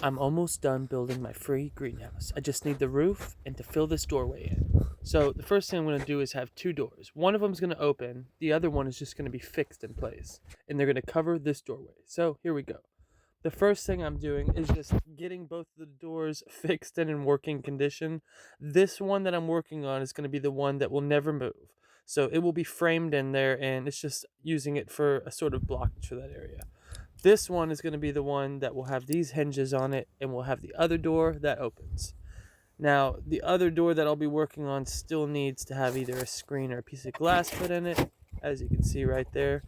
I'm almost done building my free greenhouse. I just need the roof and to fill this doorway in. So the first thing I'm going to do is have two doors. One of them is going to open, the other one is just going to be fixed in place. And they're going to cover this doorway. So here we go. The first thing I'm doing is just getting both the doors fixed and in working condition. This one that I'm working on is going to be the one that will never move. So it will be framed in there and it's just using it for a sort of blockage for that area. This one is going to be the one that will have these hinges on it and will have the other door that opens. Now, the other door that I'll be working on still needs to have either a screen or a piece of glass put in it, as you can see right there.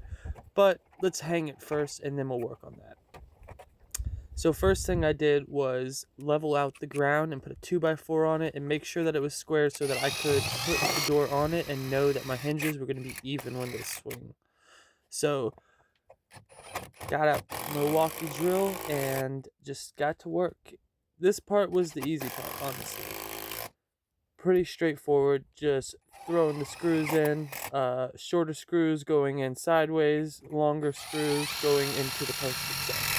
But let's hang it first and then we'll work on that. So first thing I did was level out the ground and put a 2x4 on it and make sure that it was square so that I could put the door on it and know that my hinges were going to be even when they swing. So got out Milwaukee drill and just got to work. This part was the easy part, honestly. Pretty straightforward, just throwing the screws in, shorter screws going in sideways, longer screws going into the post itself.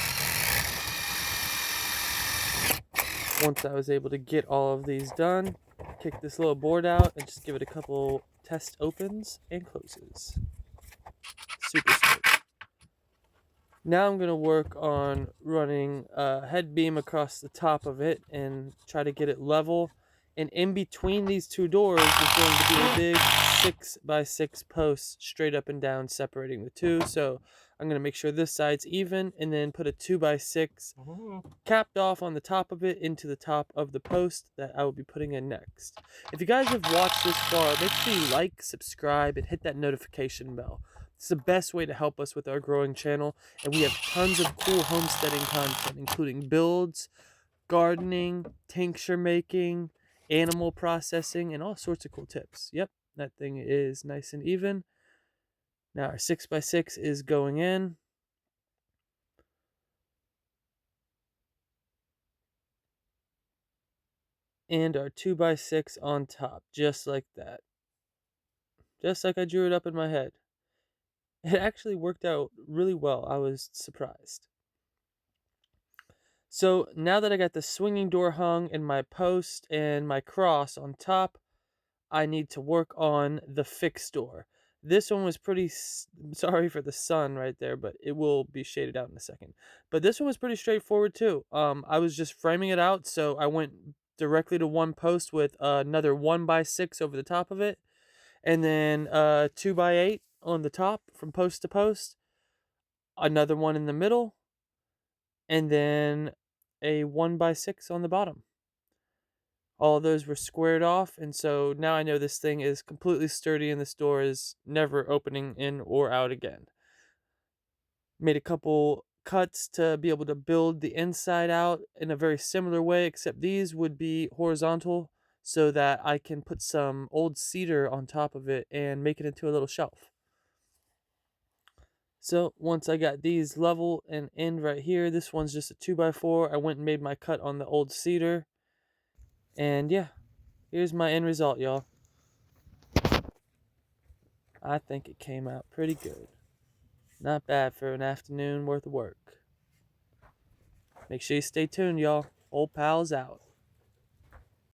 Once I was able to get all of these done, kick this little board out and just give it a couple test opens and closes. Super smooth. Now I'm going to work on running a head beam across the top of it and try to get it level. And in between these two doors is going to be a big 6x6 post straight up and down separating the two. So I'm going to make sure this side's even and then put a 2x6 capped off on the top of it into the top of the post that I will be putting in next. If you guys have watched this far, make sure you like, subscribe, and hit that notification bell. It's the best way to help us with our growing channel, and we have tons of cool homesteading content, including builds, gardening, tincture making, animal processing, and all sorts of cool tips. Yep, that thing is nice and even. Now our 6x6 is going in. And our 2x6 on top, just like that. Just like I drew it up in my head. It actually worked out really well. I was surprised. So now that I got the swinging door hung and my post and my cross on top, I need to work on the fixed door. This one was pretty, sorry for the sun right there, but it will be shaded out in a second. But this one was pretty straightforward too. I was just framing it out, so I went directly to one post with another 1x6 over the top of it, and then 2x8 on the top from post to post, another one in the middle, and then a 1x6 on the bottom. All of those were squared off, and so now I know this thing is completely sturdy and this door is never opening in or out again. Made a couple cuts to be able to build the inside out in a very similar way, except these would be horizontal so that I can put some old cedar on top of it and make it into a little shelf. So once I got these level and end right here, this one's just a 2x4. I went and made my cut on the old cedar. And yeah, here's my end result, y'all. I think it came out pretty good. Not bad for an afternoon worth of work. Make sure you stay tuned, y'all. Old Pal's out.